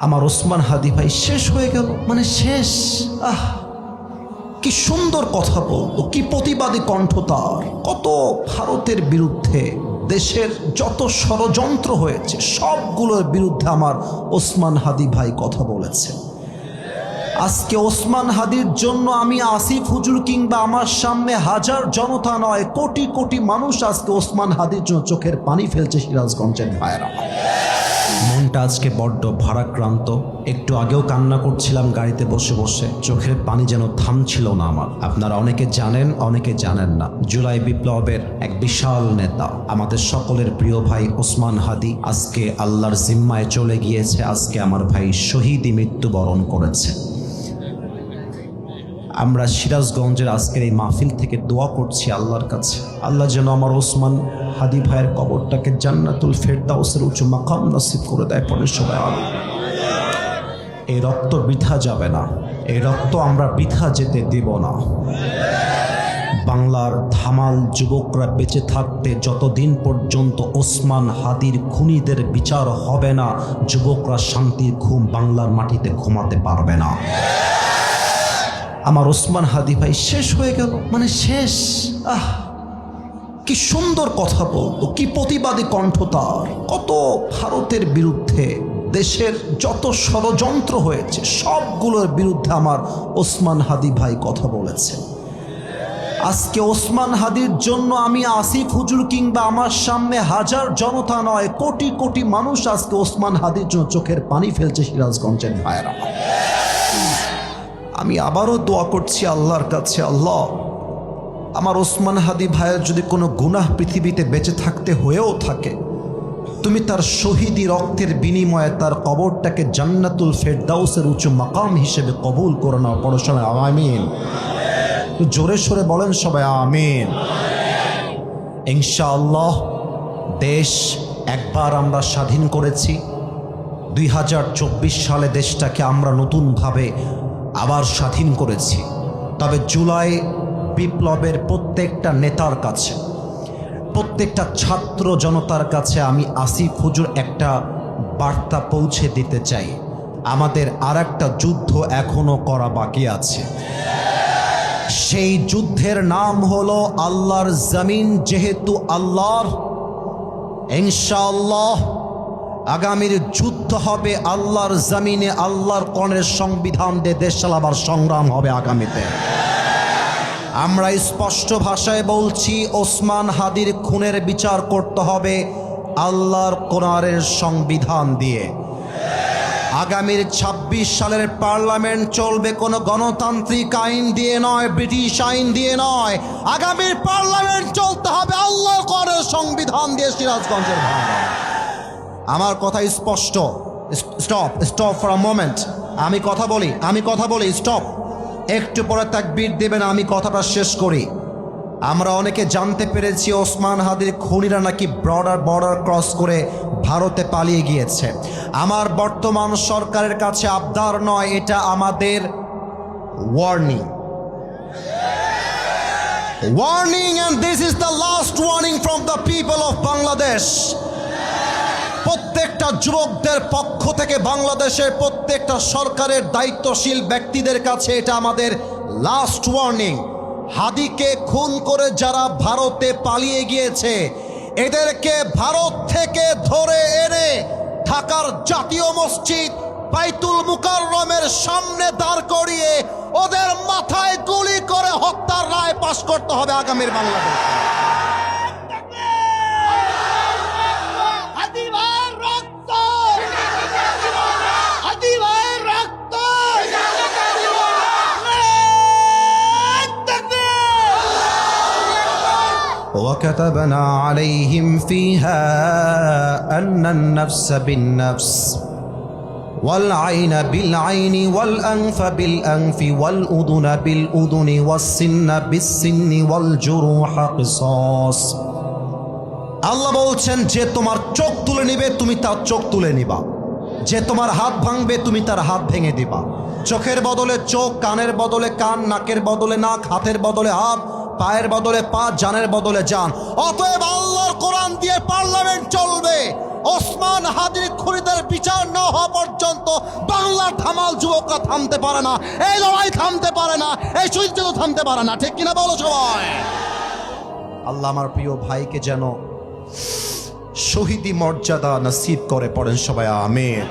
আমার ওসমান হাদি ভাই শেষ হয়ে গেল, মানে শেষ। কি সুন্দর কথা বলতো, কি প্রতিবাদী কণ্ঠ তার। কত ভারতের বিরুদ্ধে দেশের যত ষড়যন্ত্র হয়েছে সবগুলোর বিরুদ্ধে আমার ওসমান হাদি ভাই কথা বলেছে। আজকে ওসমান হাদির জন্য আমি আসিফ হুজুর কিংবা আমার সামনে হাজার জনতা নয়, কোটি কোটি মানুষ আজকে ওসমান হাদির জন্য চোখের পানি ফেলছে। সিরাজগঞ্জের ভাইরা, মনটা আজকে বড্ড ভারাক্রান্ত। একটু আগেও কান্না করছিলাম গাড়িতে বসে বসে, চোখের পানি যেন থামছিল না আমার। আপনারা অনেকে জানেন, অনেকে জানেন না, জুলাই বিপ্লবের এক বিশাল নেতা, আমাদের সকলের প্রিয় ভাই ওসমান হাদি আজকে আল্লাহর জিম্মায় চলে গিয়েছে। আজকে আমার ভাই শহীদি মৃত্যুবরণ করেছে। আমরা সিরাজগঞ্জের আজকের এই মাহফিল থেকে দোয়া করছি আল্লাহর কাছে, আল্লাহ যেন আমার ওসমান হাদি ভাইয়ের কবরটাকে জান্নাতুল ফেরদাউসের উঁচু মাকাম নসিব করে দেয়। পরে সবাই আমিন। এই রক্ত বৃথা যাবে না, এই রক্ত আমরা বৃথা যেতে দেব না। বাংলার ধামাল যুবকরা বেঁচে থাকতে যতদিন পর্যন্ত ওসমান হাদির খুনিদের বিচার হবে না, যুবকরা শান্তির ঘুম বাংলার মাটিতে ঘুমাতে পারবে না। আমার ওসমান হাদি ভাই শেষ হয়ে গেল, মানে শেষ। কি সুন্দর কথা বলতো, কি প্রতিবাদী কণ্ঠ তার। কত ভারতের বিরুদ্ধে দেশের যত ষড়যন্ত্র হয়েছে সবগুলোর বিরুদ্ধে আমার ওসমান হাদি ভাই কথা বলেছে। আজকে ওসমান হাদির জন্য আমি আসিফ হুজুর কিংবা আমার সামনে হাজার জনতা নয়, কোটি কোটি মানুষ আজকে ওসমান হাদির জন্য চোখের পানি ফেলছে। সিরাজগঞ্জের ভাইরা, আমি আবারও দোয়া করছি আল্লাহর কাছে, আল্লাহ আমার ওসমান হাদি ভাইয়ের যদি কোনো গুনাহ পৃথিবীতে বেঁচে থাকতে হয়েও থাকে, তুমি তার শহীদি রক্তের বিনিময়ে তার কবরটাকে জান্নাতুল ফেরদাউসের উঁচু মাকাম হিসেবে কবুল করে নাও। পড়ো সবাই আমিন। জোরে সোরে বলেন সবাই আমিন। ইনশাআল্লাহ দেশ একবার আমরা স্বাধীন করেছি। 2024 সালে দেশটাকে আমরা নতুনভাবে আবার স্বাধীন করেছি। তবে জুলাই বিপ্লবের প্রত্যেকটা নেতার কাছে, প্রত্যেকটা ছাত্র জনতার কাছে আমি আসিফ হুজুর একটা বার্তা পৌঁছে দিতে চাই। আমাদের আর একটা যুদ্ধ এখনো করা বাকি আছে। সেই যুদ্ধের নাম হলো আল্লাহর জমিন। যেহেতু আল্লাহর, ইনশাআল্লাহ আগামীর যুদ্ধ হবে আল্লাহর জমিনে। আল্লাহর কোরআনের সংবিধান দিয়ে দেশ চালাবার সংগ্রাম হবে আগামীতে। আমরা স্পষ্ট ভাষায় বলছি, ওসমান হাদির খুনের বিচার করতে হবে আল্লাহর কোরআনের সংবিধান দিয়ে। আগামীর 26 সালের পার্লামেন্ট চলবে কোনো গণতান্ত্রিক আইন দিয়ে নয়, ব্রিটিশ আইন দিয়ে নয়। আগামীর পার্লামেন্ট চলতে হবে আল্লাহর কোরআনের সংবিধান দিয়ে। সিরাজগঞ্জের ভাইরা, আমার কথা স্পষ্ট। Stop for a moment. আমি কথা বলি স্টপ। একটু পরে তাকবীর দেবেন, আমি কথাটা শেষ করি। আমরা অনেকে জানতে পেরেছি ওসমান হাদির খুনিরা নাকি বর্ডার ক্রস করে ভারতে পালিয়ে গিয়েছে। আমার বর্তমান সরকারের কাছে আবদার নয়, এটা আমাদের warning. And this is the last warning from the people of Bangladesh. প্রত্যেকটা যুবকদের পক্ষ থেকে বাংলাদেশের প্রত্যেকটা সরকারের দায়িত্বশীল ব্যক্তিদের কাছে এটা আমাদের লাস্ট ওয়ার্নিং। হাদিকে খুন করে যারা ভারতে পালিয়ে গিয়েছে, এদেরকে ভারত থেকে ধরে এনে ঢাকার জাতীয় মসজিদ বাইতুল মুকাররমের সামনে দাঁড় করিয়ে ওদের মাথায় গুলি করে হত্যার রায় পাশ করতে হবে আগামীর বাংলাদেশ। وكتبنا عليهم فيها أن النفس بالنفس والعين بالعين والأنف بالأنف والأذن بالأذن والسن بالسن والجروح قصاص। আল্লাহ বলছেন, যে তোমার চোখ তুলে নিবে তুমি তার চোখ তুলে নিবা, যে তোমার হাত ভাঙবে তুমি তার হাত ভেঙে দিবা। চোখের বদলে চোখ, কানের বদলে কান, নাকের বদলে নাক, হাতের বদলে হাত, পায়ের বদলে পা, জানের বদলে জান। অতএব আল্লাহর কোরআন দিয়ে পার্লামেন্ট চলবে, ওসমান হাদির খুনিদের বিচার না হওয়া পর্যন্ত বাংলার ধামাল যুবকরা থামতে পারে না, এই লড়াই থামতে পারে না, এই যুদ্ধ থামতে পারে না। ঠিক কিনা বলো সবাই? আল্লাহ আমার প্রিয় ভাইকে যেন শহীদি মর্যাদা নসিব করে, পড়েন সবাই আমিন।